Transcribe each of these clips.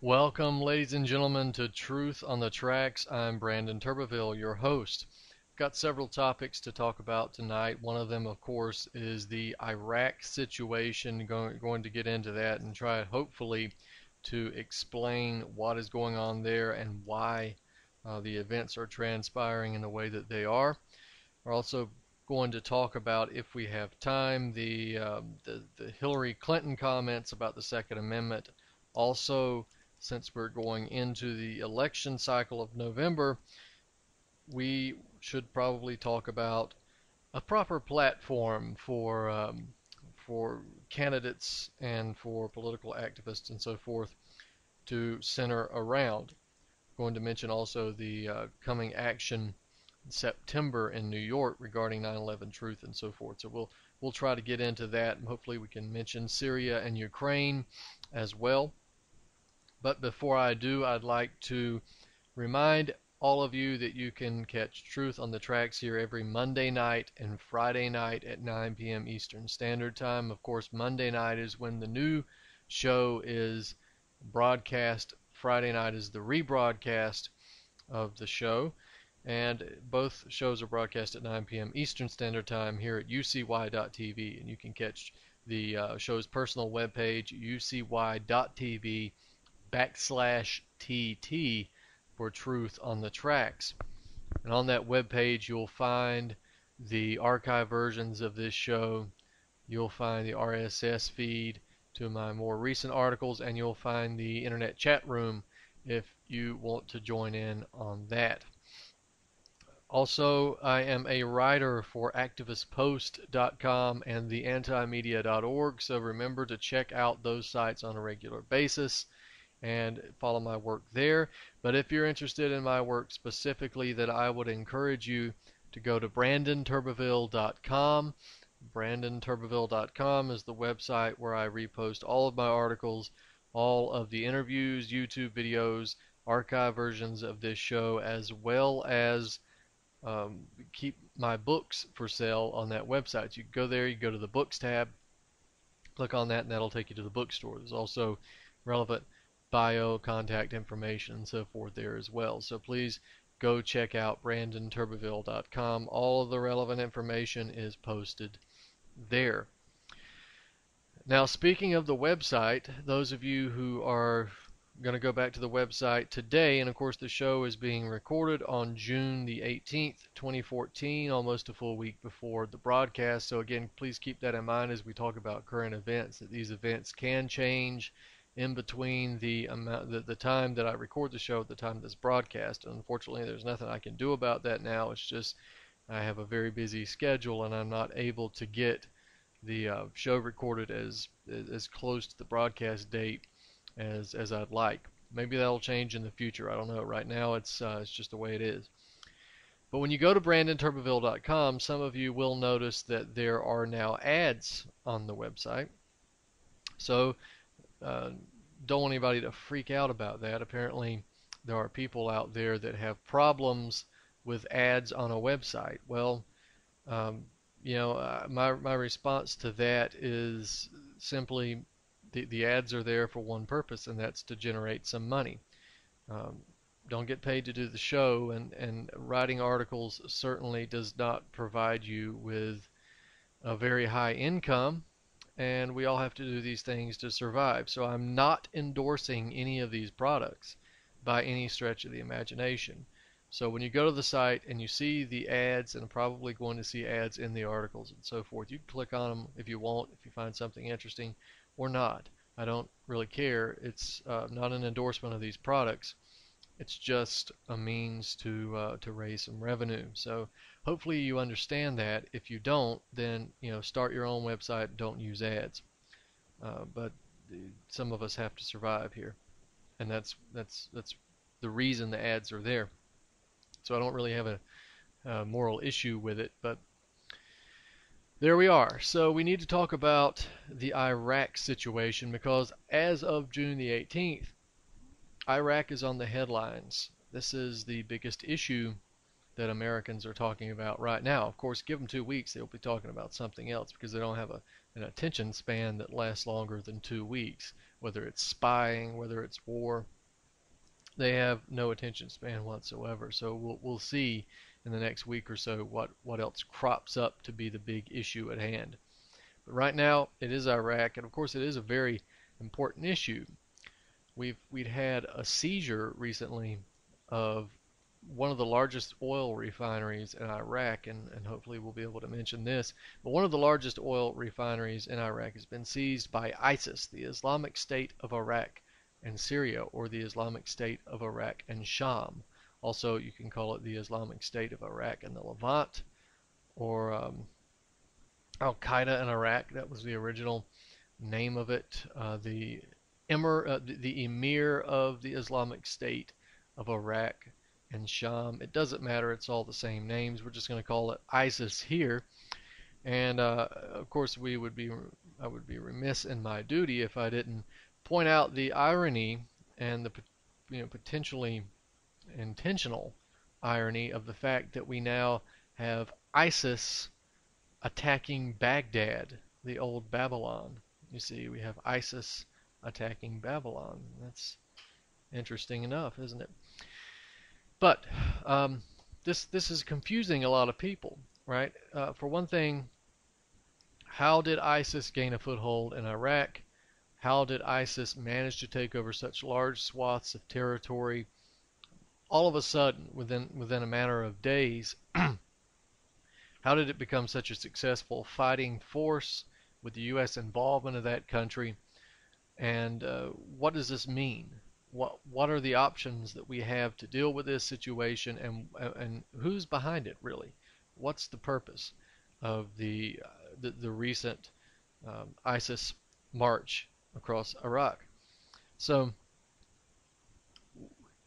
Welcome, ladies and gentlemen, to Truth on the Tracks. I'm Brandon Turbeville, your host. Got several topics to talk about tonight. One of them, of course, is the Iraq situation. Going to get into that and try, hopefully, to explain what is going on there and why the events are transpiring in the way that they are. We're also going to talk about, if we have time, the Hillary Clinton comments about the Second Amendment. Also, since we're going into the election cycle of November, we should probably talk about a proper platform for candidates and for political activists and so forth to center around. I'm going to mention also the coming action in September in New York regarding 9/11 truth and so forth. So we'll try to get into that, and hopefully we can mention Syria and Ukraine as well. But before I do, I'd like to remind all of you that you can catch Truth on the Tracks here every Monday night and Friday night at 9 p.m. Eastern Standard Time. Of course, Monday night is when the new show is broadcast. Friday night is the rebroadcast of the show. And both shows are broadcast at 9 p.m. Eastern Standard Time here at ucy.tv. And you can catch the show's personal webpage, ucy.tv/TT for Truth on the Tracks. And on that webpage, you'll find the archive versions of this show. You'll find the RSS feed to my more recent articles, and you'll find the internet chat room if you want to join in on that. Also, I am a writer for activistpost.com and theantimedia.org, so remember to check out those sites on a regular basis and follow my work there. But if you're interested in my work specifically, then I would encourage you to go to brandonturbeville.com. brandonturbeville.com is the website where I repost all of my articles, all of the interviews, YouTube videos, archive versions of this show, as well as keep my books for sale on that website. You go there, you go to the books tab, click on that, and that'll take you to the bookstore. There's also relevant bio, contact information, and so forth there as well. So please go check out brandonturbeville.com. All of the relevant information is posted there. Now, speaking of the website, those of you who are going to go back to the website today, and of course the show is being recorded on June the 18th, 2014, almost a full week before the broadcast. So again, please keep that in mind as we talk about current events, that these events can change in between the time that I record the show at the time that's broadcast. And unfortunately, there's nothing I can do about that now. It's just I have a very busy schedule, and I'm not able to get the show recorded as close to the broadcast date as I'd like. Maybe that'll change in the future. I don't know. Right now, it's just the way it is. But when you go to brandonturbeville.com, some of you will notice that there are now ads on the website. So don't want anybody to freak out about that. Apparently, there are people out there that have problems with ads on a website. Well, my response to that is simply the ads are there for one purpose, and that's to generate some money. Don't get paid to do the show, and writing articles certainly does not provide you with a very high income, and we all have to do these things to survive. So I'm not endorsing any of these products by any stretch of the imagination. So when you go to the site and you see the ads, and probably going to see ads in the articles and so forth, you can click on them if you want, if you find something interesting, or not. I don't really care. It's not an endorsement of these products. It's just a means to raise some revenue. So hopefully you understand that. If you don't, then start your own website. Don't use ads. But some of us have to survive here, and that's the reason the ads are there. So I don't really have a moral issue with it, but there we are. So we need to talk about the Iraq situation, because as of June the 18th, Iraq is on the headlines. This is the biggest issue that Americans are talking about right now. Of course, give them 2 weeks, they'll be talking about something else because they don't have an attention span that lasts longer than 2 weeks. Whether it's spying, whether it's war, they have no attention span whatsoever. So we'll see in the next week or so what else crops up to be the big issue at hand. But right now, it is Iraq, and of course, it is a very important issue. We'd had a seizure recently of one of the largest oil refineries in Iraq, and hopefully we'll be able to mention this. But one of the largest oil refineries in Iraq has been seized by ISIS, the Islamic State of Iraq and Syria, or the Islamic State of Iraq and Sham. Also, you can call it the Islamic State of Iraq and the Levant, or Al-Qaeda in Iraq. That was the original name of it. The emir of the Islamic State of Iraq and Sham. It doesn't matter. It's all the same names. We're just going to call it ISIS here. And of course, I would be remiss in my duty if I didn't point out the irony and the potentially intentional irony of the fact that we now have ISIS attacking Baghdad, the old Babylon. You see, we have ISIS attacking Babylon. That's interesting enough, isn't it? But this is confusing a lot of people, right? For one thing, how did ISIS gain a foothold in Iraq? How did ISIS manage to take over such large swaths of territory all of a sudden within a matter of days? How did it become such a successful fighting force with the U.S. involvement of that country? And what does this mean? What are the options that we have to deal with this situation, and who's behind it really? What's the purpose of the recent ISIS march across Iraq? So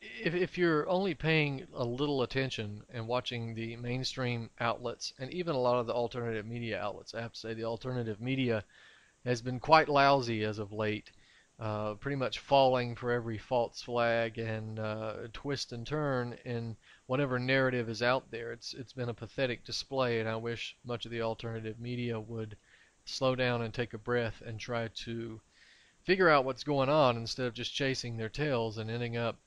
if you're only paying a little attention and watching the mainstream outlets and even a lot of the alternative media outlets, I have to say the alternative media has been quite lousy as of late, pretty much falling for every false flag and twist and turn in whatever narrative is out there. It's been a pathetic display, and I wish much of the alternative media would slow down and take a breath and try to figure out what's going on instead of just chasing their tails and ending up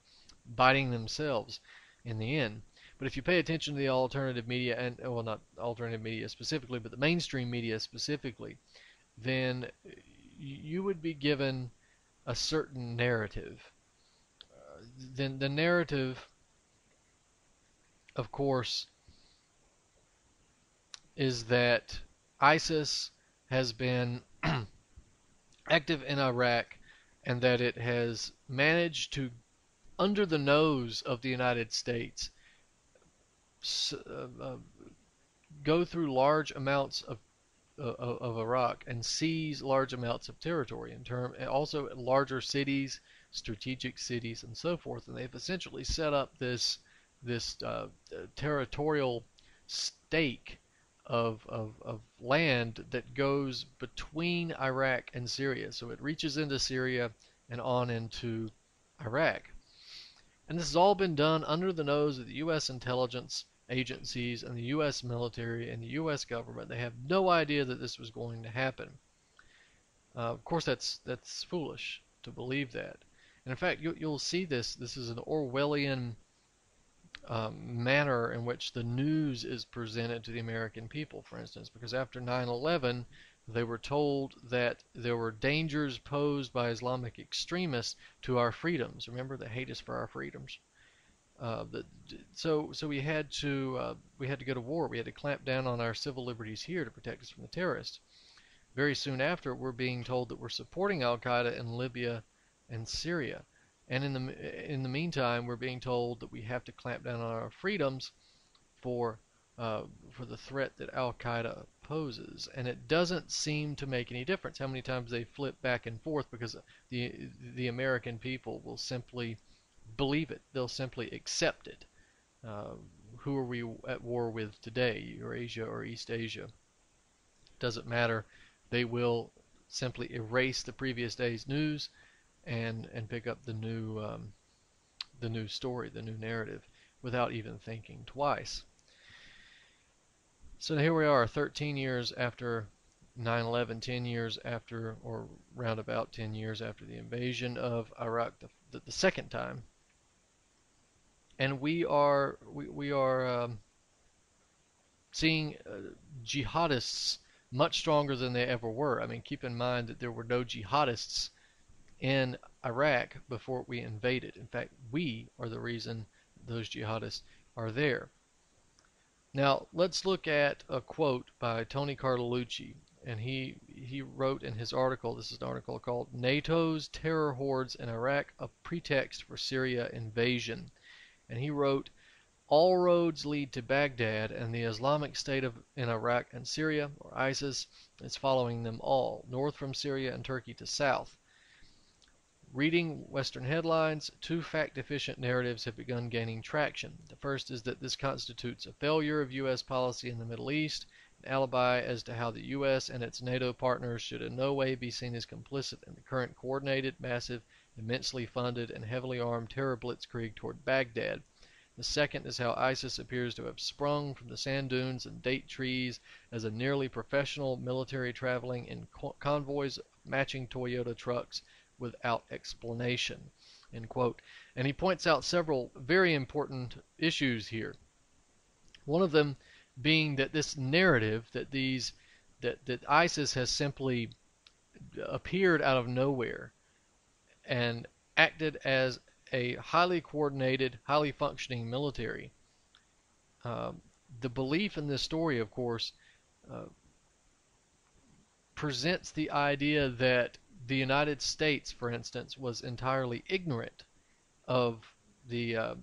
biting themselves in the end. But if you pay attention to the alternative media, and well, not alternative media specifically, but the mainstream media specifically, then you would be given a certain narrative. Then the narrative, of course, is that ISIS has been active in Iraq and that it has managed to, under the nose of the United States, go through large amounts of Iraq and seize large amounts of territory also larger cities, strategic cities, and so forth. And they've essentially set up this territorial stake of land that goes between Iraq and Syria. So it reaches into Syria and on into Iraq. And this has all been done under the nose of the U.S. intelligence agencies and the U.S. military and the U.S. government. They have no idea that this was going to happen. Of course, that's foolish to believe that. And in fact, you'll see this. This is an Orwellian manner in which the news is presented to the American people, for instance, because after 9/11, they were told that there were dangers posed by Islamic extremists to our freedoms. Remember, they hate us for our freedoms. So we had to go to war. We had to clamp down on our civil liberties here to protect us from the terrorists. Very soon after, we're being told that we're supporting Al-Qaeda in Libya and Syria. And in the meantime, we're being told that we have to clamp down on our freedoms for the threat that Al-Qaeda poses. And it doesn't seem to make any difference how many times they flip back and forth, because the American people will simply believe it. They'll simply accept it. Who are we at war with today, Eurasia or East Asia? Doesn't matter. They will simply erase the previous day's news and pick up the new story, the new narrative. without even thinking twice. So here we are, 13 years after 9/11, 10 years after, or roundabout 10 years after the invasion of Iraq the second time, and we are seeing jihadists much stronger than they ever were. I mean, keep in mind that there were no jihadists in Iraq before we invaded. In fact, we are the reason those jihadists are there. Now, let's look at a quote by Tony Cartolucci, and he wrote in his article, this is an article called NATO's Terror Hordes in Iraq, a Pretext for Syria Invasion. And he wrote, all roads lead to Baghdad, and the Islamic State in Iraq and Syria, or ISIS, is following them all, north from Syria and Turkey to south. Reading Western headlines, two fact-deficient narratives have begun gaining traction. The first is that this constitutes a failure of U.S. policy in the Middle East, an alibi as to how the U.S. and its NATO partners should in no way be seen as complicit in the current coordinated, massive, immensely funded, and heavily armed terror blitzkrieg toward Baghdad. The second is how ISIS appears to have sprung from the sand dunes and date trees as a nearly professional military traveling in convoys of matching Toyota trucks without explanation, end quote. And he points out several very important issues here. One of them being that this narrative that ISIS has simply appeared out of nowhere and acted as a highly coordinated, highly functioning military. The belief in this story, of course, presents the idea that the United States, for instance, was entirely ignorant of the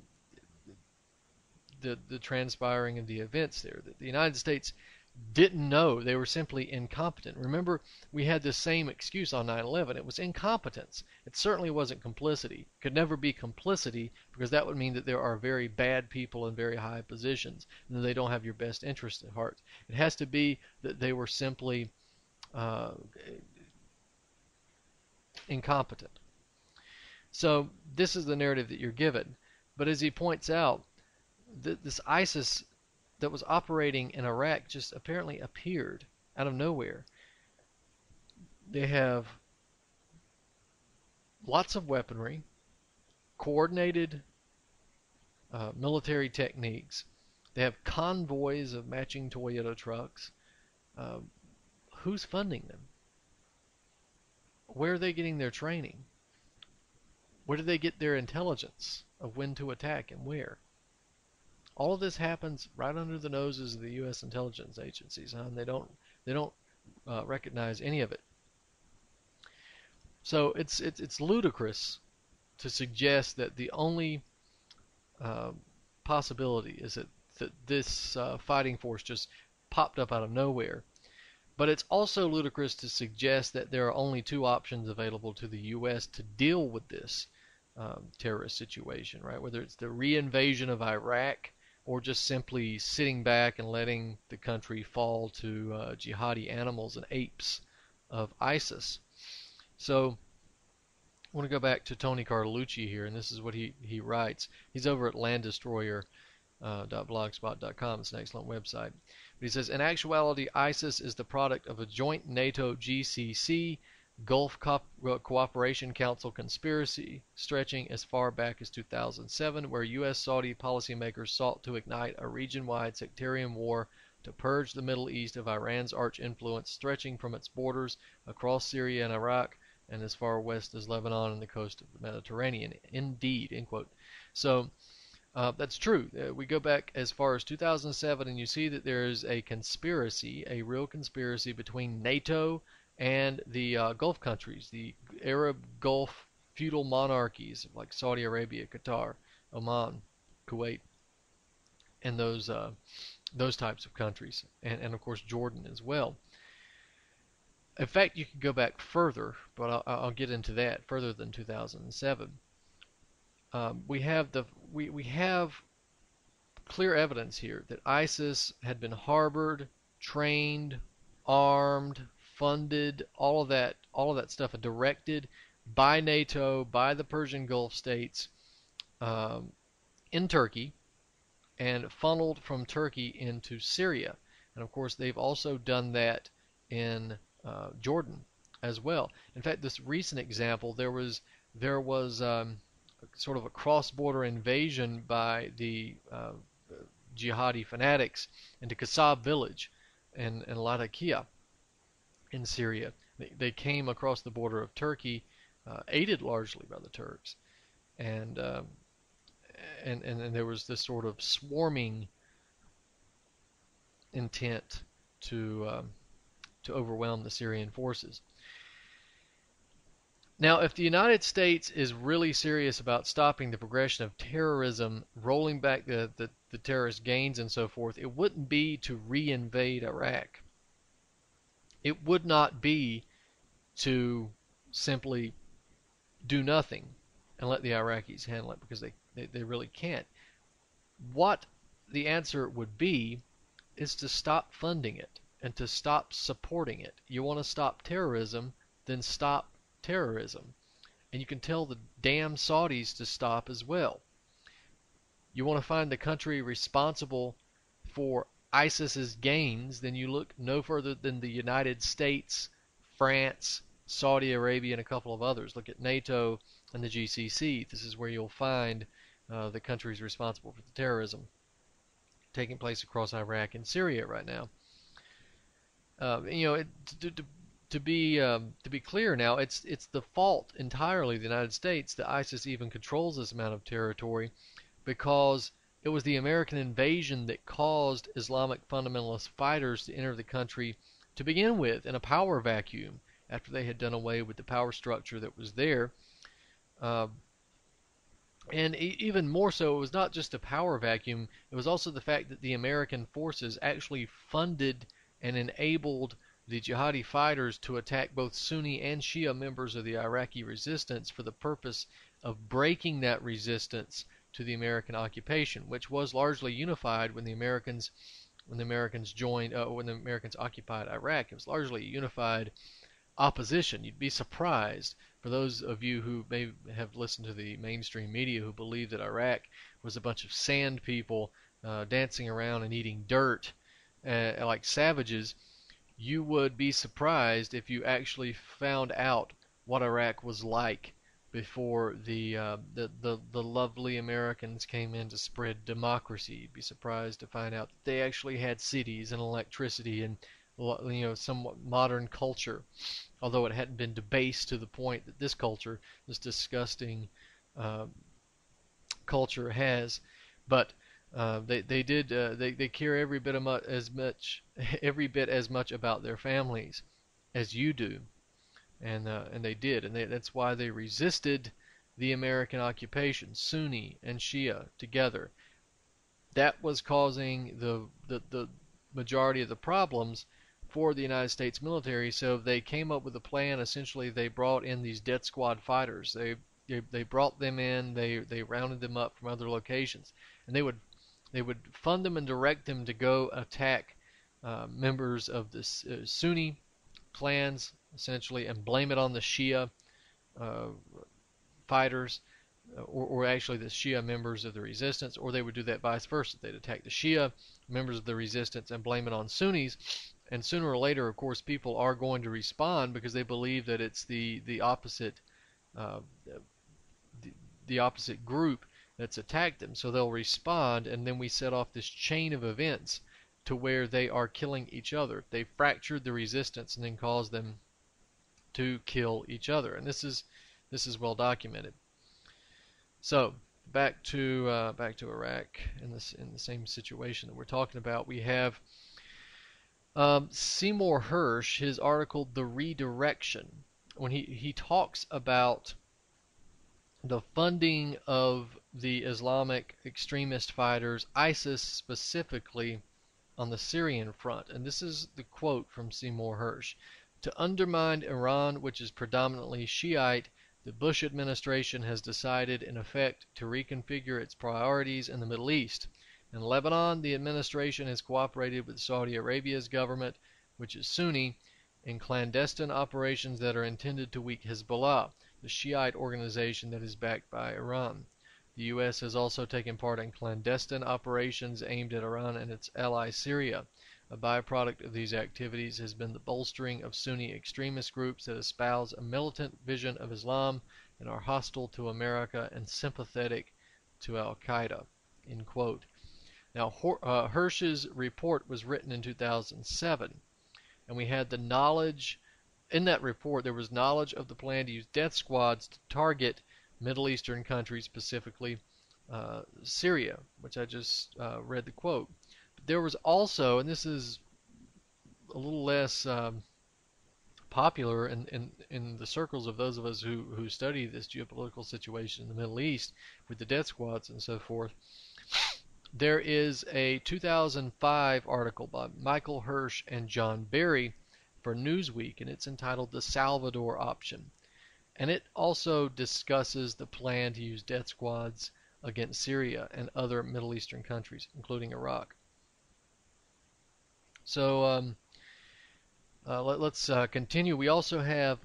transpiring of the events there. That the United States didn't know. They were simply incompetent. Remember, we had the same excuse on 9/11. It was incompetence. It certainly wasn't complicity. It could never be complicity because that would mean that there are very bad people in very high positions and that they don't have your best interest at heart. It has to be that they were simply incompetent. So this is the narrative that you're given. But as he points out, this ISIS that was operating in Iraq just apparently appeared out of nowhere. They have lots of weaponry, coordinated military techniques. They have convoys of matching Toyota trucks. Who's funding them? Where are they getting their training? Where do they get their intelligence of when to attack and where? All of this happens right under the noses of the U.S. intelligence agencies, and they don't recognize any of it. So it's ludicrous to suggest that the only possibility is that this fighting force just popped up out of nowhere. But it's also ludicrous to suggest that there are only two options available to the U.S. to deal with this terrorist situation, right? Whether it's the reinvasion of Iraq or just simply sitting back and letting the country fall to jihadi animals and apes of ISIS. So I want to go back to Tony Cartolucci here, and this is what he writes. He's over at landdestroyer.blogspot.com. It's an excellent website. But he says, in actuality, ISIS is the product of a joint NATO GCC Gulf Cooperation Council conspiracy stretching as far back as 2007, where U.S.-Saudi policymakers sought to ignite a region-wide sectarian war to purge the Middle East of Iran's arch influence, stretching from its borders across Syria and Iraq and as far west as Lebanon and the coast of the Mediterranean. Indeed, end quote. So that's true. We go back as far as 2007, and you see that there is a conspiracy, a real conspiracy between NATO and the Gulf countries, the Arab Gulf feudal monarchies like Saudi Arabia, Qatar, Oman, Kuwait, and those types of countries, and of course Jordan as well. In fact, you could go back further, but I'll get into that further than 2007. We have clear evidence here that ISIS had been harbored, trained, armed, funded, all of that stuff, directed by NATO, by the Persian Gulf states in Turkey, and funneled from Turkey into Syria. And of course, they've also done that in Jordan as well. In fact, this recent example, there was sort of a cross-border invasion by the jihadi fanatics into Qasab village in Latakia in Syria. They came across the border of Turkey, aided largely by the Turks, and and there was this sort of swarming intent to overwhelm the Syrian forces. Now, if the United States is really serious about stopping the progression of terrorism, rolling back the terrorist gains and so forth, it wouldn't be to reinvade Iraq. It would not be to simply do nothing and let the Iraqis handle it, because they really can't. What the answer would be is to stop funding it and to stop supporting it. You want to stop terrorism, then stop terrorism. And you can tell the damn Saudis to stop as well. You want to find the country responsible for ISIS's gains, then you look no further than the United States, France, Saudi Arabia, and a couple of others. Look at NATO and the GCC. This is where you'll find the countries responsible for the terrorism taking place across Iraq and Syria right now. To be clear now, it's the fault entirely of the United States that ISIS even controls this amount of territory, because it was the American invasion that caused Islamic fundamentalist fighters to enter the country to begin with in a power vacuum after they had done away with the power structure that was there. And even more so, it was not just a power vacuum, it was also the fact that the American forces actually funded and enabled the jihadi fighters to attack both Sunni and Shia members of the Iraqi resistance for the purpose of breaking that resistance to the American occupation, which was largely unified when the Americans occupied Iraq. It was largely a unified opposition. You'd be surprised, for those of you who may have listened to the mainstream media, who believe that Iraq was a bunch of sand people dancing around and eating dirt like savages. You would be surprised if you actually found out what Iraq was like before the lovely Americans came in to spread democracy. You'd be surprised to find out that they actually had cities and electricity and somewhat modern culture, although it hadn't been debased to the point that this culture, this disgusting culture, has. But they care every bit as much about their families as you do, and they did, and that's why they resisted the American occupation, Sunni and Shia together. That was causing the majority of the problems for the United States military. So they came up with a plan. Essentially, they brought in these death squad fighters. They brought them in. They rounded them up from other locations, and they would fund them and direct them to go attack members of the Sunni clans, essentially, and blame it on the Shia fighters, or actually the Shia members of the resistance, or they would do that vice versa. They'd attack the Shia members of the resistance and blame it on Sunnis. And sooner or later, of course, people are going to respond because they believe that it's the opposite the opposite group that's attacked them. So they'll respond, and then we set off this chain of events to where they are killing each other. They fractured the resistance and then caused them to kill each other. And this is well documented. So back to Iraq in the same situation that we're talking about. We have Seymour Hersh, his article "The Redirection," when he talks about the funding of the Islamic extremist fighters, ISIS specifically, on the Syrian front. And this is the quote from Seymour Hersh: "To undermine Iran, which is predominantly Shiite, the Bush administration has decided, in effect, to reconfigure its priorities in the Middle East. In Lebanon, the administration has cooperated with Saudi Arabia's government, which is Sunni, in clandestine operations that are intended to weaken Hezbollah, the Shiite organization that is backed by Iran. The U.S. has also taken part in clandestine operations aimed at Iran and its ally Syria. A byproduct of these activities has been the bolstering of Sunni extremist groups that espouse a militant vision of Islam and are hostile to America and sympathetic to Al-Qaeda. End quote. Now, Hirsch's report was written in 2007, and we had the knowledge in that report. There was knowledge of the plan to use death squads to target Middle Eastern countries, specifically Syria, which I just read the quote. But there was also, and this is a little less popular in the circles of those of us who study this geopolitical situation in the Middle East with the death squads and so forth. There is a 2005 article by Michael Hirsch and John Barry for Newsweek, and it's entitled The Salvador Option. And it also discusses the plan to use death squads against Syria and other Middle Eastern countries, including Iraq. So let's continue. We also have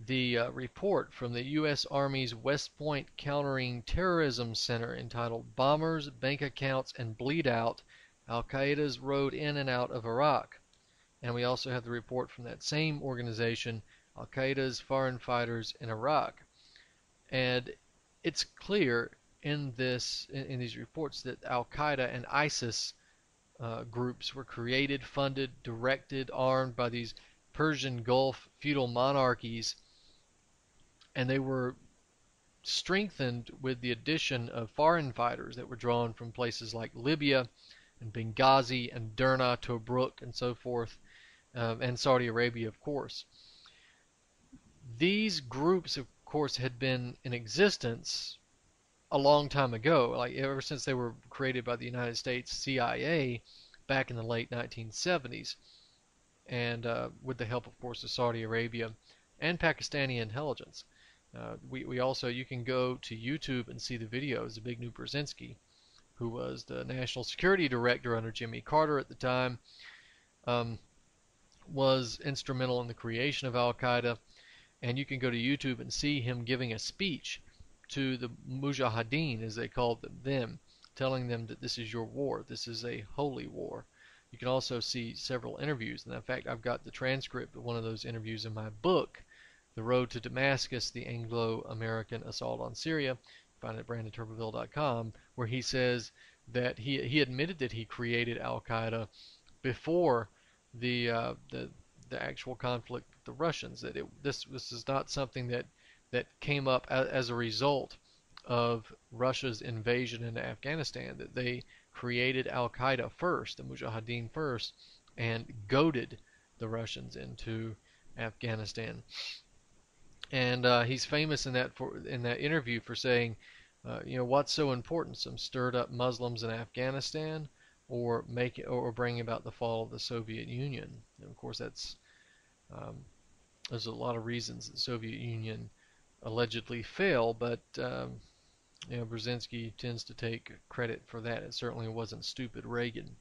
the report from the U.S. Army's West Point Countering Terrorism Center entitled Bombers, Bank Accounts, and Bleed Out, Al-Qaeda's Road in and Out of Iraq. And we also have the report from that same organization, Al-Qaeda's Foreign Fighters in Iraq. And it's clear in these reports that Al-Qaeda and ISIS groups were created, funded, directed, armed by these Persian Gulf feudal monarchies, and they were strengthened with the addition of foreign fighters that were drawn from places like Libya and Benghazi and Derna, Tobruk, and so forth, and Saudi Arabia, of course. These groups, of course, had been in existence a long time ago, like ever since they were created by the United States CIA back in the late 1970s, and with the help, of course, of Saudi Arabia and Pakistani intelligence. We also, you can go to YouTube and see the videos of Zbigniew Brzezinski, who was the National Security Director under Jimmy Carter at the time, was instrumental in the creation of Al-Qaeda, and you can go to YouTube and see him giving a speech to the Mujahideen, as they called them then, telling them that this is your war, this is a holy war. You can also see several interviews, and in fact I've got the transcript of one of those interviews in my book, The Road to Damascus, the Anglo-American Assault on Syria, find it at BrandonTurbeville.com, where he says that he admitted that he created Al-Qaeda before the actual conflict with the Russians, that this is not something that came up as a result of Russia's invasion into Afghanistan, that they created Al-Qaeda first, the Mujahideen first, and goaded the Russians into Afghanistan. And he's famous in that interview for saying, what's so important? Some stirred up Muslims in Afghanistan, or bring about the fall of the Soviet Union. And of course, there's a lot of reasons the Soviet Union allegedly fell, but Brzezinski tends to take credit for that. It certainly wasn't stupid Reagan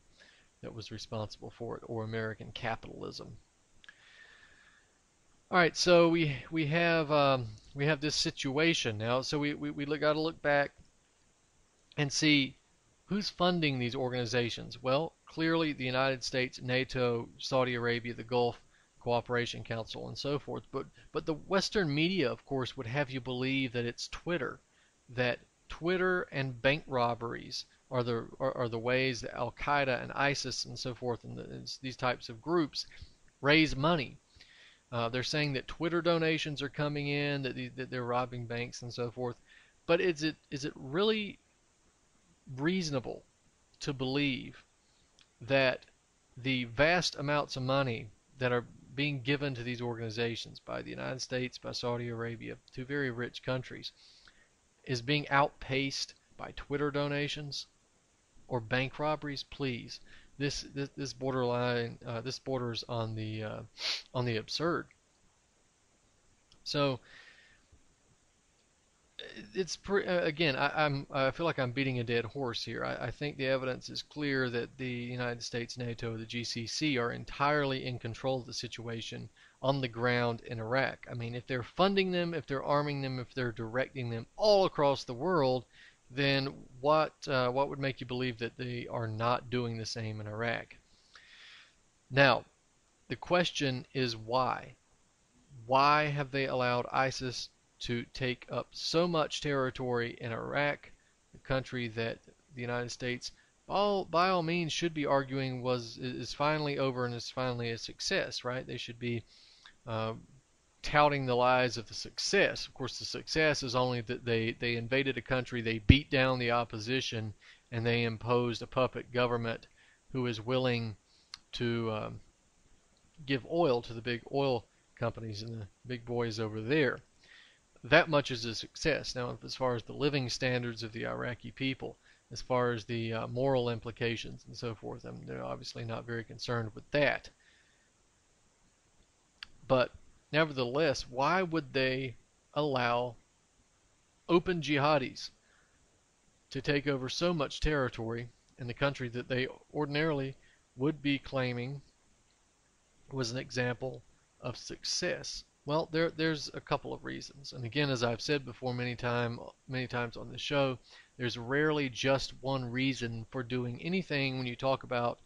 that was responsible for it, or American capitalism. All right, so we have this situation now. So we got to look back and see who's funding these organizations. Well, clearly the United States, NATO, Saudi Arabia, the Gulf Cooperation Council, and so forth. But the Western media, of course, would have you believe that it's Twitter, that Twitter and bank robberies are the ways that Al Qaeda and ISIS and so forth and these types of groups raise money. They're saying that Twitter donations are coming in, that they're robbing banks and so forth. But is it really reasonable to believe that the vast amounts of money that are being given to these organizations by the United States, by Saudi Arabia, two very rich countries, is being outpaced by Twitter donations or bank robberies? Please, this borders on the absurd. So it's again, I feel like I'm beating a dead horse here. I think the evidence is clear that the United States, NATO, the GCC are entirely in control of the situation on the ground in Iraq. I mean, if they're funding them, if they're arming them, if they're directing them all across the world, then what would make you believe that they are not doing the same in Iraq? Now, the question is why? Why have they allowed ISIS to take up so much territory in Iraq, a country that the United States, by all means, should be arguing is finally over and is finally a success, right? They should be uh, touting the lies of the success. Of course, the success is only that they invaded a country, they beat down the opposition, and they imposed a puppet government who is willing to give oil to the big oil companies and the big boys over there. That much is a success. Now, as far as the living standards of the Iraqi people, as far as the moral implications and so forth, they're obviously not very concerned with that. But nevertheless, why would they allow open jihadis to take over so much territory in the country that they ordinarily would be claiming was an example of success? Well, there's a couple of reasons. And again, as I've said before many times on the show, there's rarely just one reason for doing anything when you talk about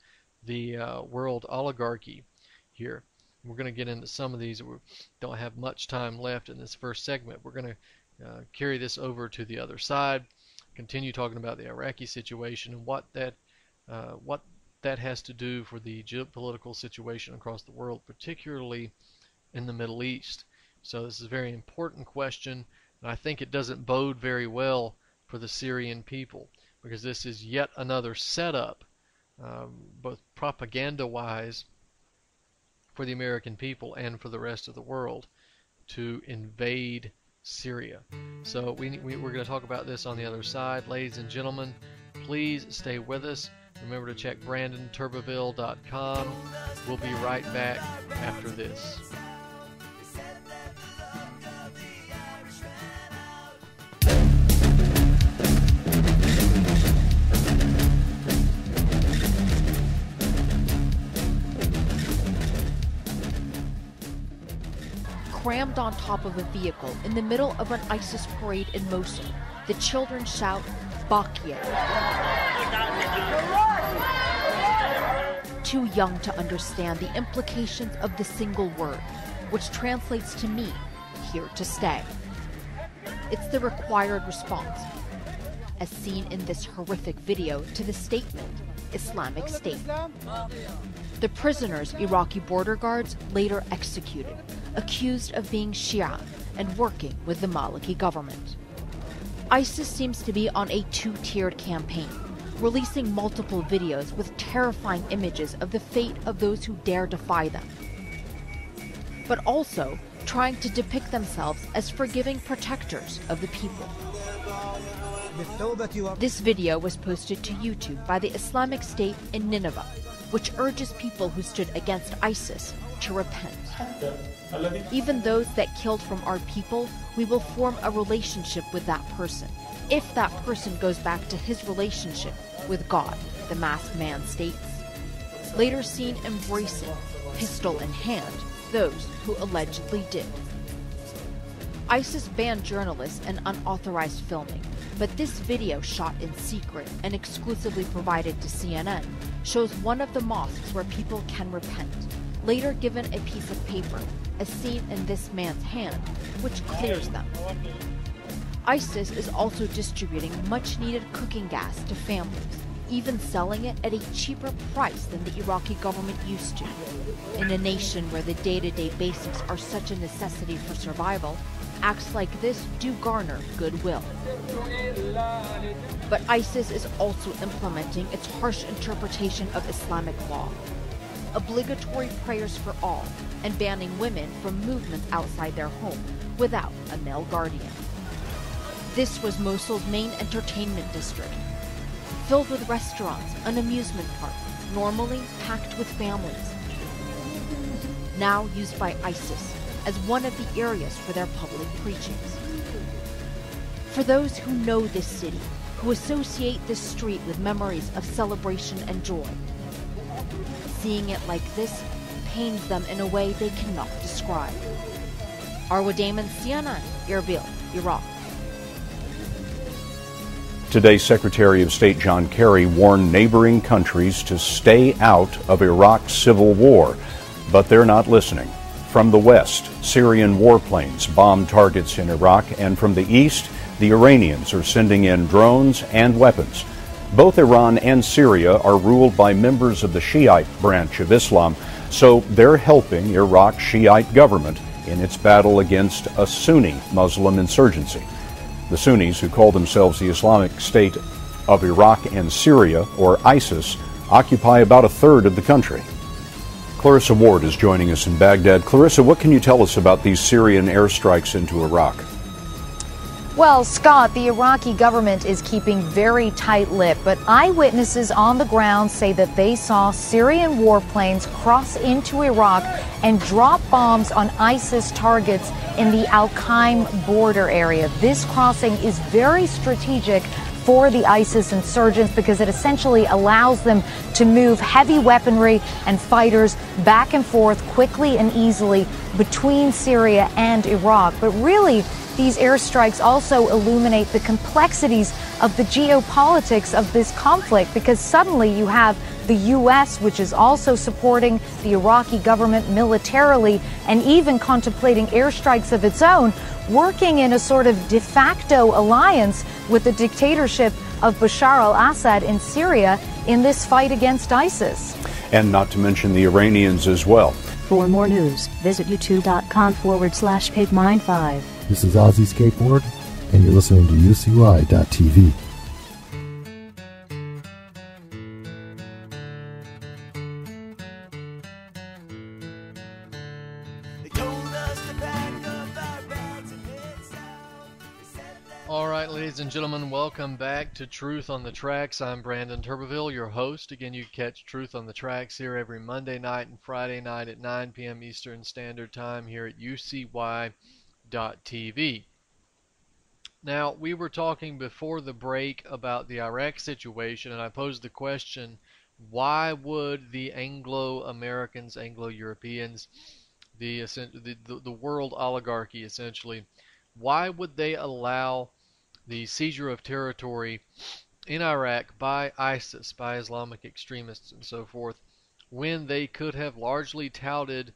the world oligarchy here. We're going to get into some of these. We don't have much time left in this first segment. We're going to carry this over to the other side, continue talking about the Iraqi situation and what that has to do for the geopolitical situation across the world, particularly in the Middle East. So this is a very important question, and I think it doesn't bode very well for the Syrian people, because this is yet another setup, both propaganda-wise, for the American people and for the rest of the world to invade Syria. So we're going to talk about this on the other side. Ladies and gentlemen, please stay with us. Remember to check BrandonTurbeville.com. We'll be right back after this. Crammed on top of a vehicle in the middle of an ISIS parade in Mosul, the children shout, Bakia. Too young to understand the implications of the single word, which translates to mean, here to stay. It's the required response, as seen in this horrific video to the statement, Islamic State. The prisoners, Iraqi border guards, later executed, accused of being Shia and working with the Maliki government. ISIS seems to be on a two-tiered campaign, releasing multiple videos with terrifying images of the fate of those who dare defy them, but also trying to depict themselves as forgiving protectors of the people. This video was posted to YouTube by the Islamic State in Nineveh, which urges people who stood against ISIS to repent. Even those that killed from our people, we will form a relationship with that person, if that person goes back to his relationship with God, the masked man states. Later seen embracing, pistol in hand, those who allegedly did. ISIS banned journalists and unauthorized filming, but this video shot in secret and exclusively provided to CNN shows one of the mosques where people can repent, later given a piece of paper, as seen in this man's hand, which clears them. ISIS is also distributing much-needed cooking gas to families, even selling it at a cheaper price than the Iraqi government used to. In a nation where the day-to-day basics are such a necessity for survival, acts like this do garner goodwill. But ISIS is also implementing its harsh interpretation of Islamic law, obligatory prayers for all, and banning women from movements outside their home without a male guardian. This was Mosul's main entertainment district, filled with restaurants, an amusement park, normally packed with families, now used by ISIS as one of the areas for their public preachings. For those who know this city, who associate this street with memories of celebration and joy, seeing it like this pains them in a way they cannot describe. Arwa Damon, CNN, Erbil, Iraq. Today, Secretary of State John Kerry warned neighboring countries to stay out of Iraq's civil war, but they're not listening. From the west, Syrian warplanes bomb targets in Iraq, and from the east, the Iranians are sending in drones and weapons. Both Iran and Syria are ruled by members of the Shiite branch of Islam, so they're helping Iraq's Shiite government in its battle against a Sunni Muslim insurgency. The Sunnis, who call themselves the Islamic State of Iraq and Syria, or ISIS, occupy about a third of the country. Clarissa Ward is joining us in Baghdad. Clarissa, what can you tell us about these Syrian airstrikes into Iraq? Well, Scott, the Iraqi government is keeping very tight-lipped, but eyewitnesses on the ground say that they saw Syrian warplanes cross into Iraq and drop bombs on ISIS targets in the Al-Qaim border area. This crossing is very strategic for the ISIS insurgents because it essentially allows them to move heavy weaponry and fighters back and forth quickly and easily between Syria and Iraq. But really, these airstrikes also illuminate the complexities of the geopolitics of this conflict, because suddenly you have the U.S., which is also supporting the Iraqi government militarily and even contemplating airstrikes of its own, working in a sort of de facto alliance with the dictatorship of Bashar al-Assad in Syria in this fight against ISIS. And not to mention the Iranians as well. For more news, visit youtube.com/pigmine5. This is Ozzy Skateboard, and you're listening to UCY.tv. All right, ladies and gentlemen, welcome back to Truth on the Tracks. I'm Brandon Turbeville, your host. Again, you catch Truth on the Tracks here every Monday night and Friday night at 9 p.m. Eastern Standard Time here at UCY.tv. Now, we were talking before the break about the Iraq situation, and I posed the question, why would the Anglo-Americans, Anglo-Europeans, the world oligarchy essentially, why would they allow the seizure of territory in Iraq by ISIS, by Islamic extremists and so forth, when they could have largely touted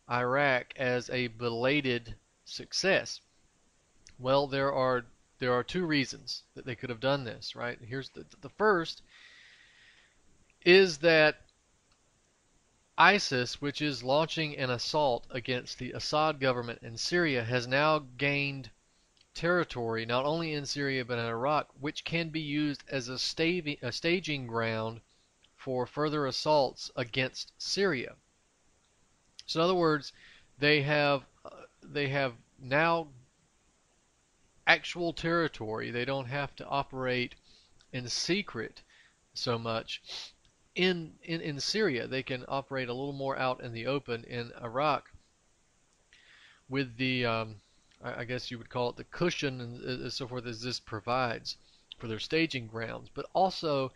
Iraq as a belated success? Well, there are two reasons that they could have done this, right? Here's the first is that ISIS, which is launching an assault against the Assad government in Syria, has now gained territory not only in Syria but in Iraq, which can be used as a staging ground for further assaults against Syria. So in other words, they have now actual territory. They don't have to operate in secret so much in Syria. They can operate a little more out in the open in Iraq with the I guess you would call it the cushion and so forth as this provides for their staging grounds. But also,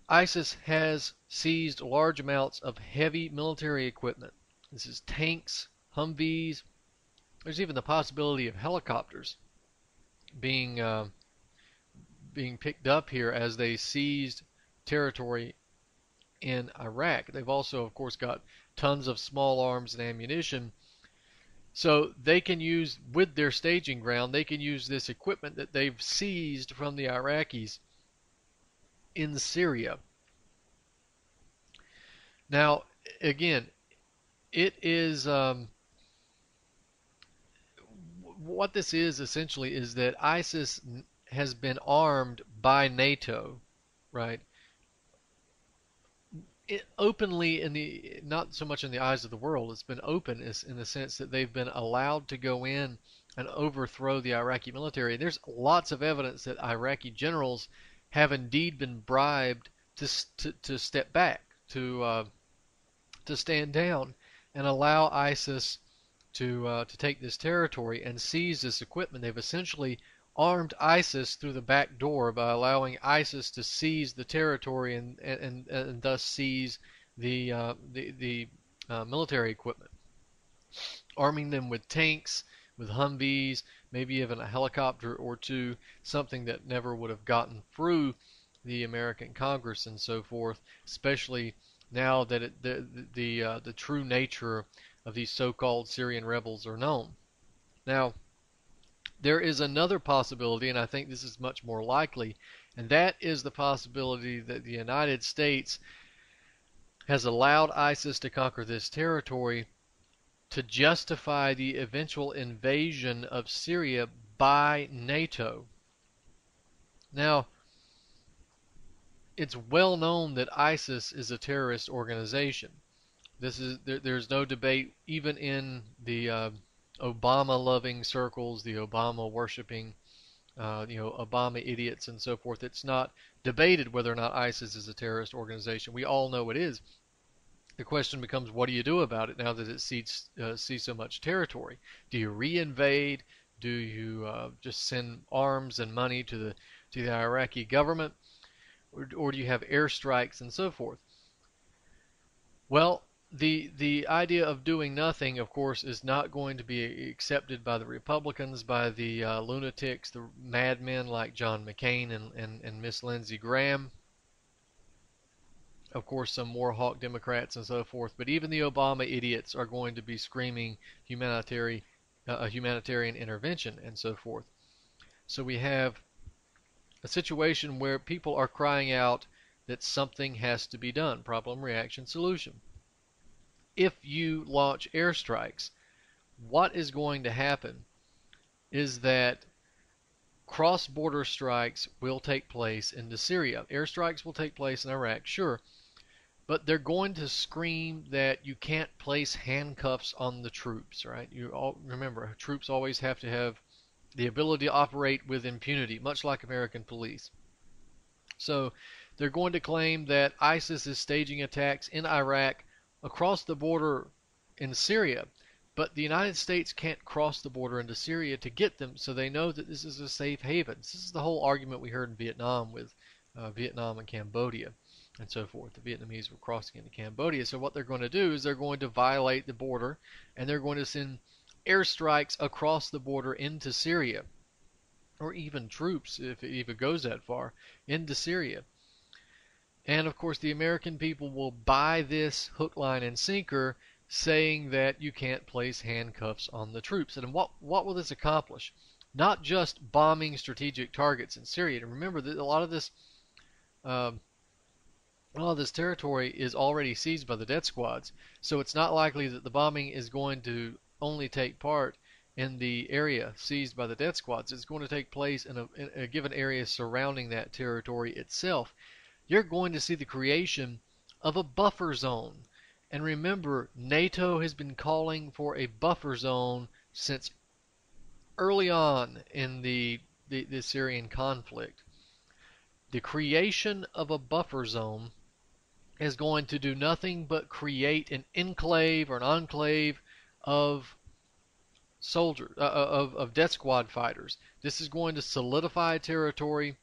ISIS has seized large amounts of heavy military equipment. This is tanks, Humvees. There's even the possibility of helicopters being picked up here as they seized territory in Iraq. They've also, of course, got tons of small arms and ammunition. So they can use, with their staging ground, they can use this equipment that they've seized from the Iraqis in Syria. Now, again, it is what this is essentially is that ISIS has been armed by NATO, right? Openly not so much in the eyes of the world, it's been open in the sense that they've been allowed to go in and overthrow the Iraqi military. And there's lots of evidence that Iraqi generals have indeed been bribed to step back, to stand down and allow ISIS to take this territory and seize this equipment. They've essentially armed ISIS through the back door by allowing ISIS to seize the territory and thus seize the military equipment, arming them with tanks, with Humvees, maybe even a helicopter or two, something that never would have gotten through the American Congress and so forth, especially now that the true nature of these so-called Syrian rebels are known. Now, there is another possibility, and I think this is much more likely, and that is the possibility that the United States has allowed ISIS to conquer this territory to justify the eventual invasion of Syria by NATO. Now, it's well known that ISIS is a terrorist organization. There's no debate, even in the Obama-loving circles, the Obama-worshiping, Obama idiots and so forth. It's not debated whether or not ISIS is a terrorist organization. We all know it is. The question becomes, what do you do about it now that it sees so much territory? Do you reinvade? Do you just send arms and money to the Iraqi government, or do you have airstrikes and so forth? Well, the idea of doing nothing, of course, is not going to be accepted by the Republicans, by the lunatics, the madmen like John McCain and Miss Lindsey Graham. Of course, some more hawk Democrats and so forth, but even the Obama idiots are going to be screaming humanitarian intervention and so forth. So we have a situation where people are crying out that something has to be done. Problem, reaction, solution. If you launch airstrikes, what is going to happen is that cross-border strikes will take place into Syria. Airstrikes will take place in Iraq, sure, but they're going to scream that you can't place handcuffs on the troops, right? You all remember, troops always have to have the ability to operate with impunity, much like American police. So they're going to claim that ISIS is staging attacks in Iraq across the border in Syria, but the United States can't cross the border into Syria to get them, so they know that this is a safe haven. This is the whole argument we heard in Vietnam with Vietnam and Cambodia and so forth. The Vietnamese were crossing into Cambodia, so what they're going to do is they're going to violate the border, and they're going to send airstrikes across the border into Syria, or even troops, if it even goes that far, into Syria. And of course the American people will buy this hook, line, and sinker, saying that you can't place handcuffs on the troops. And what will this accomplish? Not just bombing strategic targets in Syria. And remember that a lot of this territory is already seized by the death squads, so it's not likely that the bombing is going to only take part in the area seized by the death squads. It's going to take place in a given area surrounding that territory itself. You're going to see the creation of a buffer zone. And remember, NATO has been calling for a buffer zone since early on in the Syrian conflict. The creation of a buffer zone is going to do nothing but create an enclave or an enclave of soldiers, of death squad fighters. This is going to solidify territory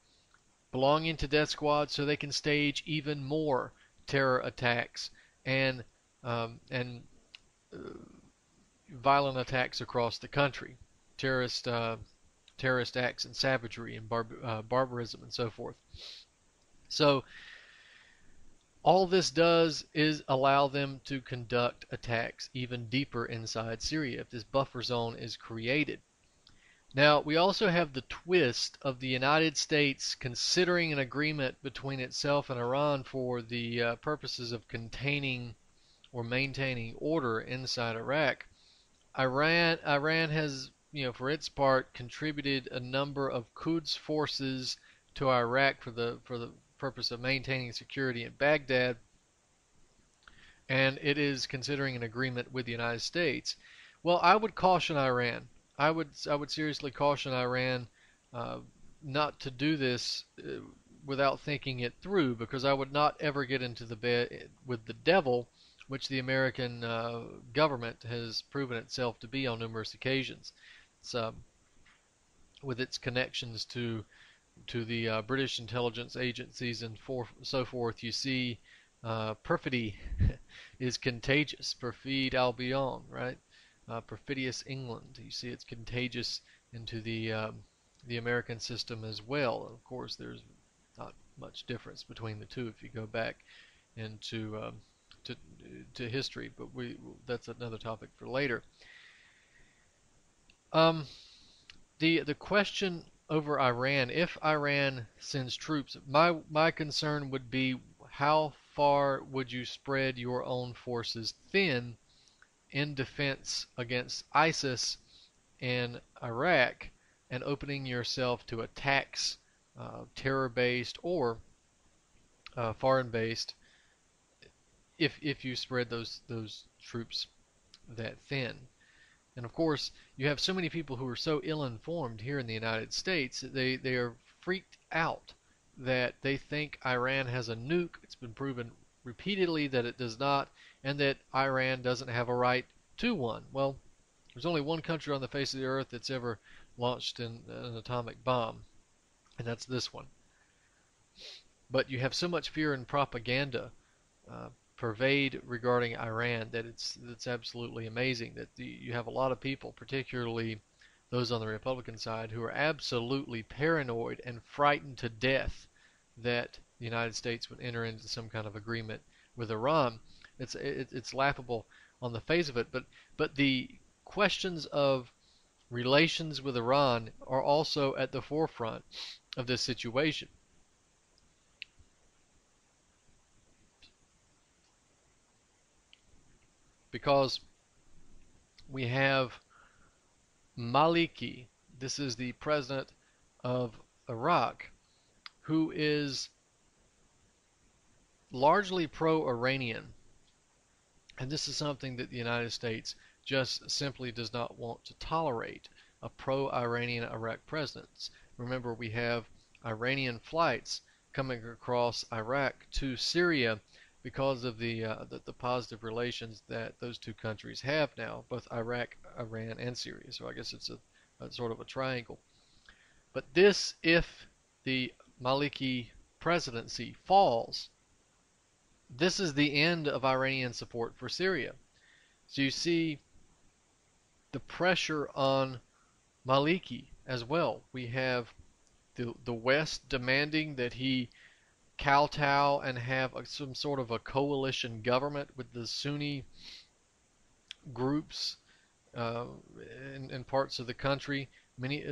belonging to death squads so they can stage even more terror attacks and violent attacks across the country, terrorist acts and savagery and barbarism and so forth. So all this does is allow them to conduct attacks even deeper inside Syria if this buffer zone is created. Now, we also have the twist of the United States considering an agreement between itself and Iran for the purposes of containing or maintaining order inside Iraq. Iran has, for its part, contributed a number of Quds forces to Iraq for the purpose of maintaining security in Baghdad, and it is considering an agreement with the United States. Well, I would caution Iran. I would seriously caution Iran not to do this without thinking it through, because I would not ever get into the bed with the devil, which the American government has proven itself to be on numerous occasions. It's, with its connections to the British intelligence agencies and so forth, you see perfidy is contagious. Perfide Albion, right? perfidious England. You see it's contagious into the American system as well. Of course, there's not much difference between the two if you go back into to history, but that's another topic for later. The question over Iran, if Iran sends troops, my concern would be how far would you spread your own forces thin in defense against ISIS in Iraq and opening yourself to attacks, terror-based or foreign-based, if you spread those troops that thin. And of course, you have so many people who are so ill-informed here in the United States, they are freaked out that they think Iran has a nuke. It's been proven repeatedly that it does not, and that Iran doesn't have a right to one. Well, there's only one country on the face of the earth that's ever launched an atomic bomb, and that's this one. But you have so much fear and propaganda pervade regarding Iran that it's absolutely amazing that you have a lot of people, particularly those on the Republican side, who are absolutely paranoid and frightened to death that the United States would enter into some kind of agreement with Iran. It's laughable on the face of it, but the questions of relations with Iran are also at the forefront of this situation. Because we have Maliki, this is the president of Iraq, who is largely pro-Iranian. And this is something that the United States just simply does not want to tolerate, a pro-Iranian Iraq president. Remember, we have Iranian flights coming across Iraq to Syria because of the positive relations that those two countries have now, both Iraq, Iran, and Syria. So I guess it's a sort of a triangle. But this, if the Maliki presidency falls, this is the end of Iranian support for Syria. So you see the pressure on Maliki as well. We have the West demanding that he kowtow and have some sort of a coalition government with the Sunni groups in parts of the country.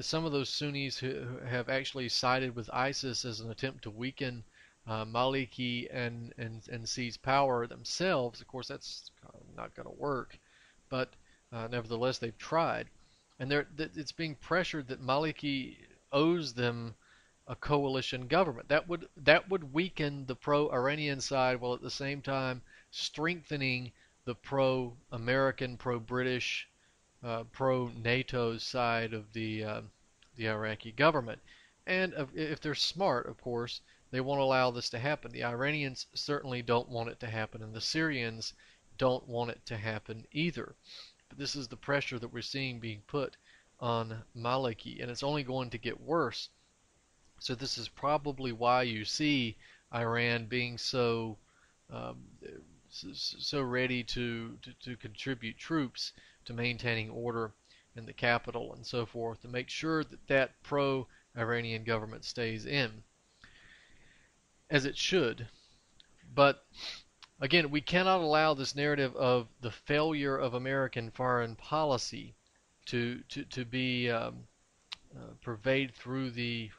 Some of those Sunnis who have actually sided with ISIS as an attempt to weaken Maliki and seize power themselves. Of course, that's not going to work, but nevertheless, they've tried, and it's being pressured that Maliki owes them a coalition government. That would weaken the pro-Iranian side while at the same time strengthening the pro-American, pro-British, pro-NATO side of the Iraqi government. And if they're smart, of course, they won't allow this to happen. The Iranians certainly don't want it to happen, and the Syrians don't want it to happen either. But this is the pressure that we're seeing being put on Maliki, and it's only going to get worse. So this is probably why you see Iran being so ready to contribute troops to maintaining order in the capital and so forth, to make sure that pro-Iranian government stays in, as it should. But again, we cannot allow this narrative of the failure of American foreign policy to be pervade through the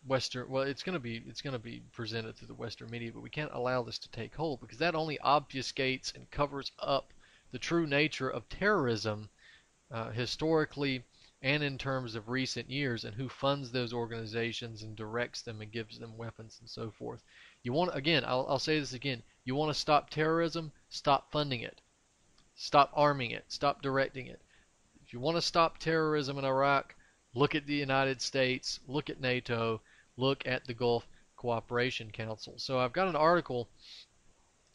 Western. Well, it's going to be presented through the Western media, but we can't allow this to take hold, because that only obfuscates and covers up the true nature of terrorism historically and in terms of recent years, and who funds those organizations and directs them and gives them weapons and so forth. You want, again, I'll say this again, you want to stop terrorism, stop funding it, stop arming it, stop directing it. If you want to stop terrorism in Iraq, look at the United States, look at NATO, look at the Gulf Cooperation Council. So I've got an article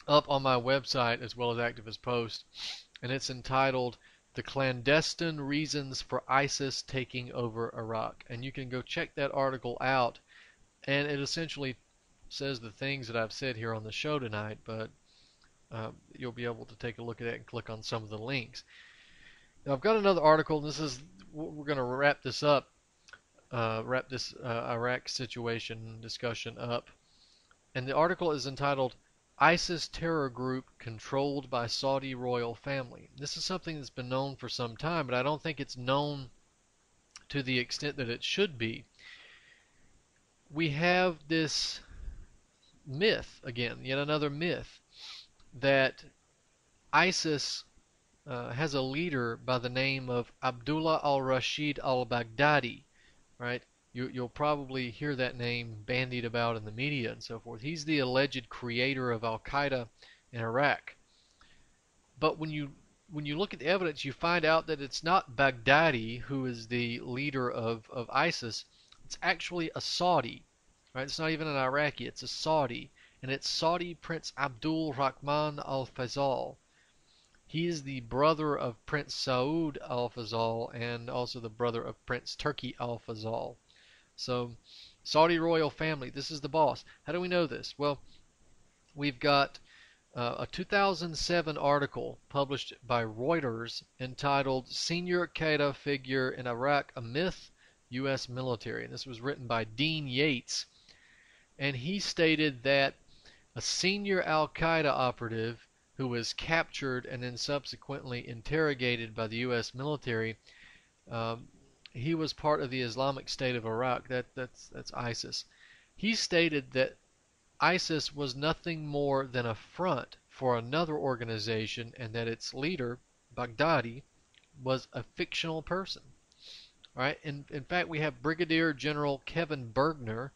up on my website as well as Activist Post, and it's entitled "The Clandestine Reasons for ISIS Taking Over Iraq." And you can go check that article out, and it essentially says the things that I've said here on the show tonight, but you'll be able to take a look at it and click on some of the links. Now, I've got another article. This is we're going to wrap this up, wrap this Iraq situation discussion up. And the article is entitled ISIS Terror Group Controlled by Saudi Royal Family. This is something that's been known for some time, but I don't think it's known to the extent that it should be. We have this myth, again, yet another myth, that ISIS has a leader by the name of Abdullah al-Rashid al-Baghdadi, right? You'll probably hear that name bandied about in the media and so forth. He's the alleged creator of Al-Qaeda in Iraq. But when you look at the evidence, you find out that it's not Baghdadi who is the leader of ISIS. It's actually a Saudi, right? It's not even an Iraqi. It's a Saudi, and it's Saudi Prince Abdul Rahman al-Fazal. He is the brother of Prince Saud al-Fazal and also the brother of Prince Turki al-Fazal. So, Saudi royal family, this is the boss. How do we know this? Well, we've got a 2007 article published by Reuters entitled Senior Qaeda Figure in Iraq, a Myth, U.S. Military. And this was written by Dean Yates. And he stated that a senior Al-Qaeda operative who was captured and then subsequently interrogated by the U.S. military, he was part of the Islamic State of Iraq. That's ISIS. He stated that ISIS was nothing more than a front for another organization and that its leader, Baghdadi, was a fictional person. Right? In fact, we have Brigadier General Kevin Bergner,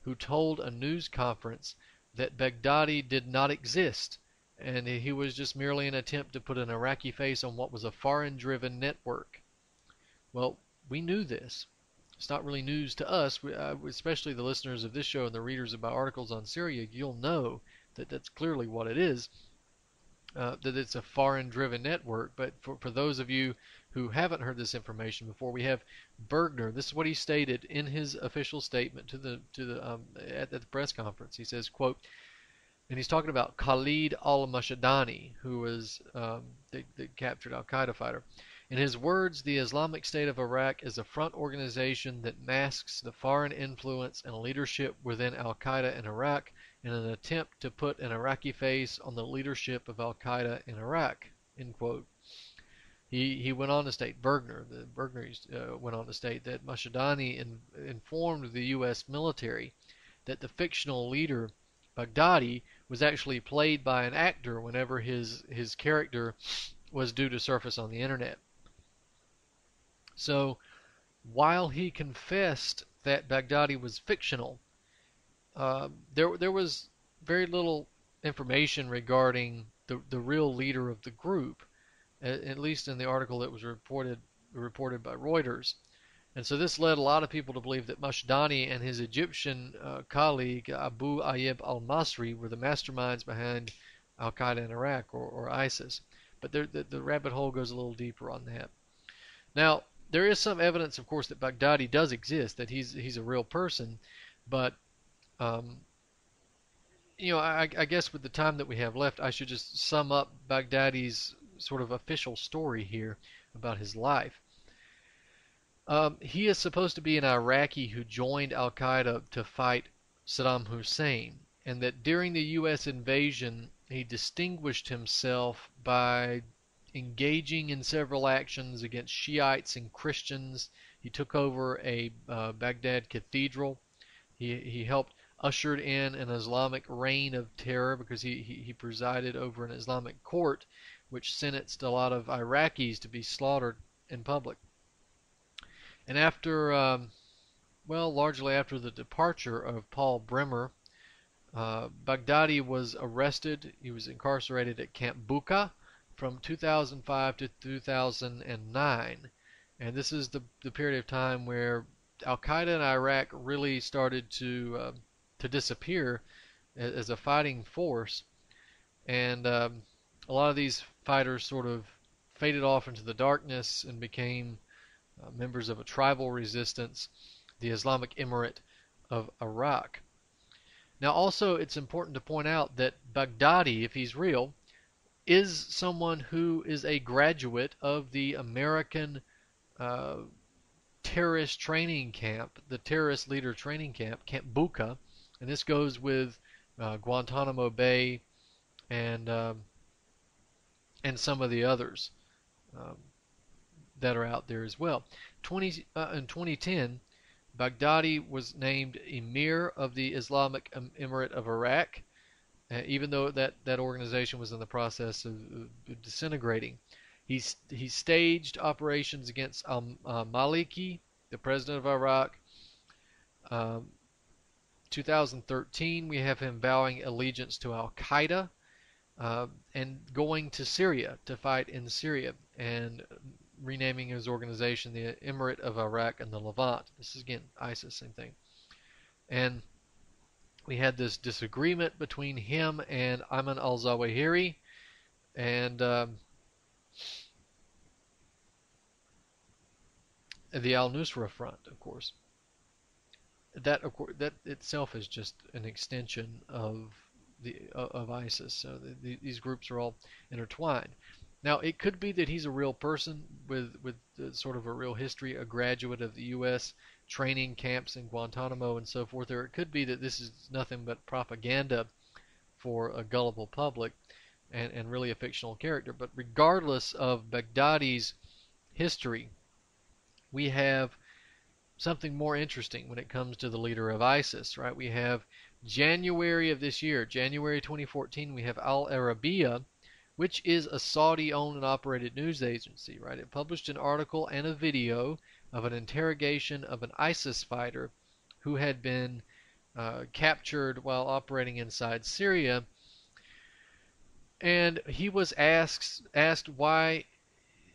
who told a news conference that Baghdadi did not exist and he was just merely an attempt to put an Iraqi face on what was a foreign-driven network. Well, we knew this. It's not really news to us, especially the listeners of this show and the readers about articles on Syria. You'll know that that's clearly what it is, that it's a foreign-driven network. But for those of you who haven't heard this information before, we have Bergner. This is what he stated in his official statement at the press conference. He says, quote, and he's talking about Khalid al-Mashadani, who was the captured al-Qaeda fighter. In his words, the Islamic State of Iraq is a front organization that masks the foreign influence and leadership within al-Qaeda in Iraq in an attempt to put an Iraqi face on the leadership of al-Qaeda in Iraq, end quote. He went on to state, Bergner went on to state that Mashadani informed the U.S. military that the fictional leader Baghdadi was actually played by an actor whenever his character was due to surface on the internet. So, while he confessed that Baghdadi was fictional, there was very little information regarding the real leader of the group, at least in the article that was reported by Reuters. And so this led a lot of people to believe that Mashdani and his Egyptian colleague Abu Ayyub al-Masri were the masterminds behind al-Qaeda in Iraq or ISIS. But the rabbit hole goes a little deeper on that. Now, there is some evidence, of course, that Baghdadi does exist, that he's a real person. But, I guess with the time that we have left, I should just sum up Baghdadi's sort of official story here about his life. He is supposed to be an Iraqi who joined al-Qaeda to fight Saddam Hussein, and that during the U.S. invasion he distinguished himself by engaging in several actions against Shiites and Christians. He took over a Baghdad cathedral. He helped ushered in an Islamic reign of terror because he presided over an Islamic court which sentenced a lot of Iraqis to be slaughtered in public. And after, largely after the departure of Paul Bremer, Baghdadi was arrested. He was incarcerated at Camp Bucca from 2005 to 2009. And this is the period of time where Al-Qaeda in Iraq really started to disappear as a fighting force. And a lot of these fighters sort of faded off into the darkness and became members of a tribal resistance, the Islamic Emirate of Iraq. Now also it's important to point out that Baghdadi, if he's real, is someone who is a graduate of the American uh, terrorist training camp, the terrorist leader training camp, Camp Buka, and this goes with Guantanamo Bay and um, and some of the others um, that are out there as well. In 2010, Baghdadi was named Emir of the Islamic Emirate of Iraq, even though that organization was in the process of disintegrating. He staged operations against Maliki, the president of Iraq. Um, 2013, we have him vowing allegiance to Al-Qaeda and going to Syria to fight in Syria and renaming his organization the Emirate of Iraq and the Levant. This is again ISIS, same thing. And we had this disagreement between him and Ayman al-Zawahiri, and the al-Nusra Front, of course. That itself is just an extension of ISIS. So these groups are all intertwined. Now, it could be that he's a real person with sort of a real history, a graduate of the U.S. training camps in Guantanamo and so forth, or it could be that this is nothing but propaganda for a gullible public and really a fictional character. But regardless of Baghdadi's history, we have something more interesting when it comes to the leader of ISIS, right? We have January of this year, January 2014, we have Al Arabiya, which is a Saudi-owned and operated news agency, right? It published an article and a video of an interrogation of an ISIS fighter who had been captured while operating inside Syria, and he was asked why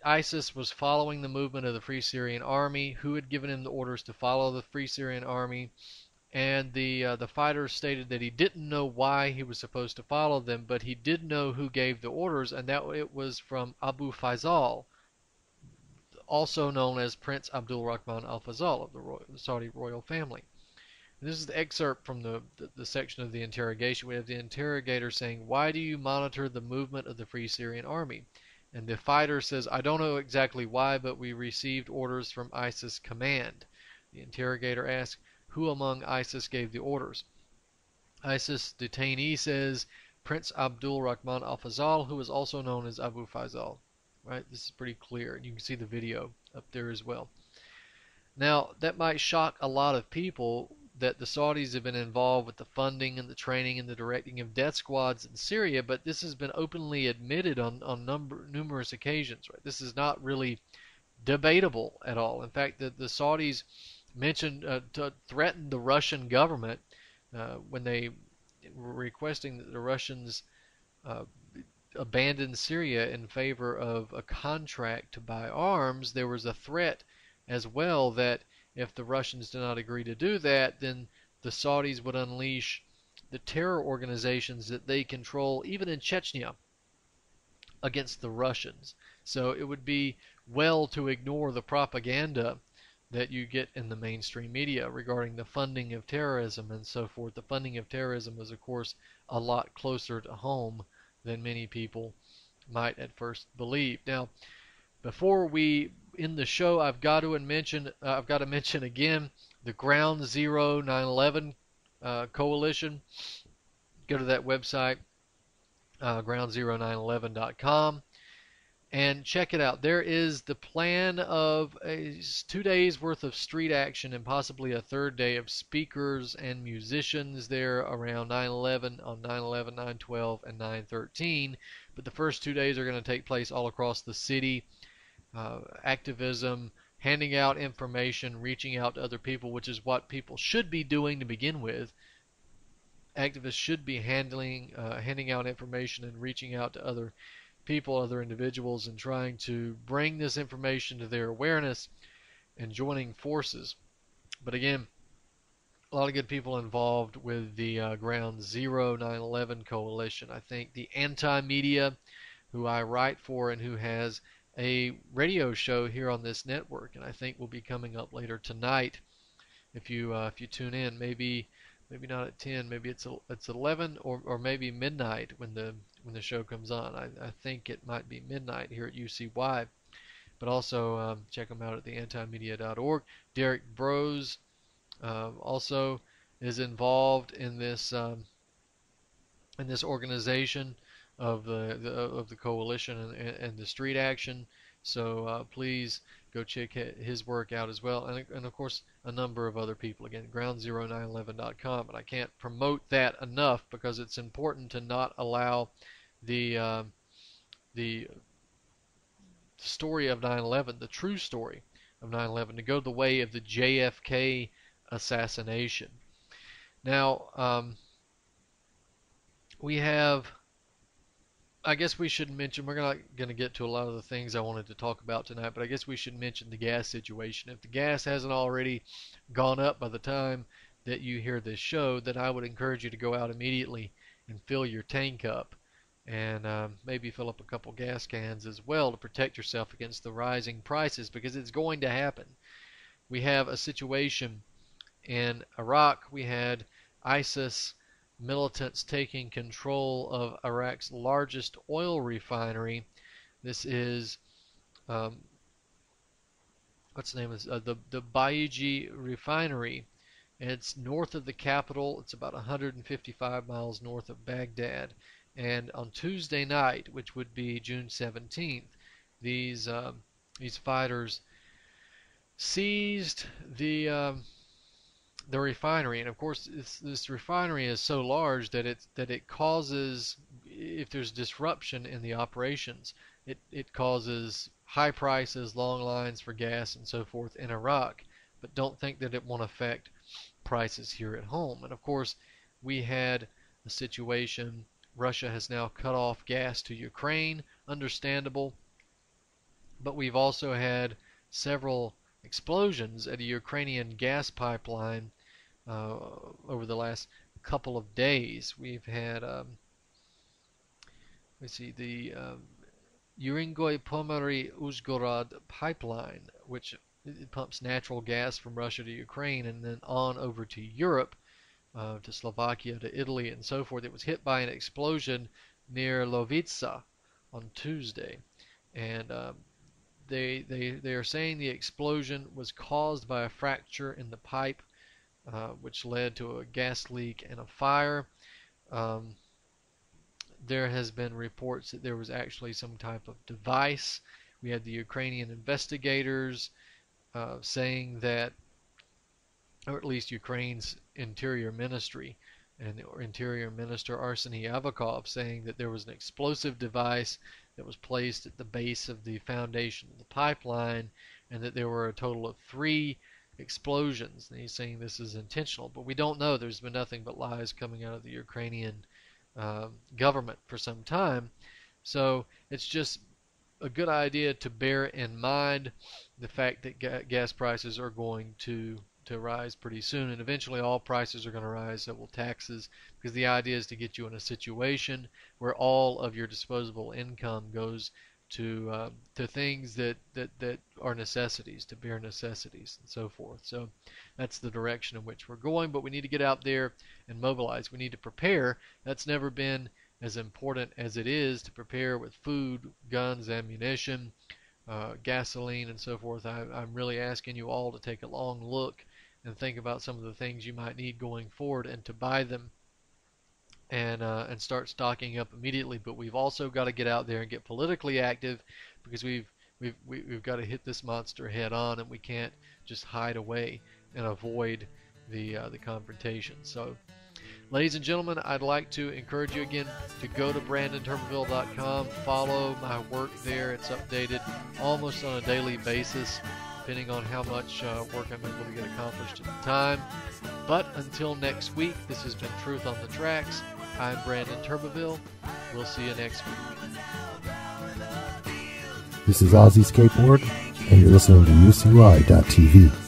ISIS was following the movement of the Free Syrian Army, who had given him the orders to follow the Free Syrian Army, and the fighter stated that he didn't know why he was supposed to follow them, but he did know who gave the orders, and that it was from Abu Faisal, also known as Prince Abdul Rahman Al Faisal of the Saudi royal family. And this is the excerpt from the section of the interrogation. We have the interrogator saying, "Why do you monitor the movement of the Free Syrian Army?" And the fighter says, "I don't know exactly why, but we received orders from ISIS command." The interrogator asks, "Who among ISIS gave the orders?" ISIS detainee says, "Prince Abdul Rahman Al Fazal, who is also known as Abu Faisal." Right? This is pretty clear, and you can see the video up there as well. Now, that might shock a lot of people that the Saudis have been involved with the funding and the training and the directing of death squads in Syria, but this has been openly admitted on numerous occasions. Right? This is not really debatable at all. In fact, the Saudis mentioned threatened the Russian government when they were requesting that the Russians abandon Syria in favor of a contract to buy arms. There was a threat as well that if the Russians did not agree to do that, then the Saudis would unleash the terror organizations that they control, even in Chechnya, against the Russians. So it would be well to ignore the propaganda that you get in the mainstream media regarding the funding of terrorism and so forth. The funding of terrorism is, of course, a lot closer to home than many people might at first believe. Now, before we end the show, I've got to mention again the Ground Zero 9/11 coalition. Go to that website, groundzero911.com, and check it out. There is the plan of 2 days worth of street action and possibly a third day of speakers and musicians there around 9/11, on 9/11, 9/12, and 9/13. But the first 2 days are going to take place all across the city. Activism, handing out information, reaching out to other people, which is what people should be doing to begin with. Activists should be handing out information and reaching out to other people, other individuals, and trying to bring this information to their awareness and joining forces. But again, a lot of good people involved with the Ground Zero 9/11 coalition. I think the Anti-Media, who I write for and who has a radio show here on this network, and I think will be coming up later tonight if you tune in. Maybe maybe not at 10, maybe it's 11 or maybe midnight when the show comes on. I think it might be midnight here at UCY. But also check them out at theantimedia.org. Derek Bros also is involved in this organization of the coalition and the street action. So please go check his work out as well, and of course a number of other people. Again, ground0911.com, and I can't promote that enough because it's important to not allow the story of 9/11, the true story of 9/11, to go the way of the JFK assassination. Now, we have, I guess we should mention, we're not going to get to a lot of the things I wanted to talk about tonight, but I guess we should mention the gas situation. If the gas hasn't already gone up by the time that you hear this show, then I would encourage you to go out immediately and fill your tank up, and maybe fill up a couple gas cans as well to protect yourself against the rising prices, because it's going to happen. We have a situation in Iraq. We had ISIS militants taking control of Iraq's largest oil refinery. This is what's the name of this? The Baiji refinery. It's north of the capital. It's about 155 miles north of Baghdad. And on Tuesday night, which would be June 17th, these fighters seized the refinery. And of course, this refinery is so large that it causes, if there's disruption in the operations, it causes high prices, long lines for gas, and so forth in Iraq. But don't think that it won't affect prices here at home. And of course, we had a situation. Russia has now cut off gas to Ukraine, understandable, but we've also had several explosions at a Ukrainian gas pipeline over the last couple of days. We've had, the Urengoy-Pomeri-Uzhgorod pipeline, which it pumps natural gas from Russia to Ukraine and then on over to Europe, to Slovakia, to Italy, and so forth. It was hit by an explosion near Lovica on Tuesday, and they are saying the explosion was caused by a fracture in the pipe, which led to a gas leak and a fire. There has been reports that there was actually some type of device. We had the Ukrainian investigators saying that, or at least Ukraine's Interior Ministry and the Interior Minister Arseny Avakov saying that there was an explosive device that was placed at the base of the foundation of the pipeline, and that there were a total of 3 explosions. And he's saying this is intentional, but we don't know. There's been nothing but lies coming out of the Ukrainian government for some time. So it's just a good idea to bear in mind the fact that gas prices are going to rise pretty soon, and eventually all prices are going to rise, so will taxes, because the idea is to get you in a situation where all of your disposable income goes to things that are necessities, to bare necessities, and so forth. So that's the direction in which we're going, but we need to get out there and mobilize. We need to prepare. That's never been as important as it is to prepare with food, guns, ammunition, gasoline, and so forth. I'm really asking you all to take a long look and think about some of the things you might need going forward, and to buy them and start stocking up immediately. But we've also got to get out there and get politically active, because we've got to hit this monster head on, and we can't just hide away and avoid the confrontation. So, ladies and gentlemen, I'd like to encourage you again to go to BrandonTurbeville.com, follow my work there. It's updated almost on a daily basis, depending on how much work I'm able to get accomplished at the time. But until next week, this has been Truth on the Tracks. I'm Brandon Turbeville. We'll see you next week. This is Ozzy Skateboard, and you're listening to UCY.tv.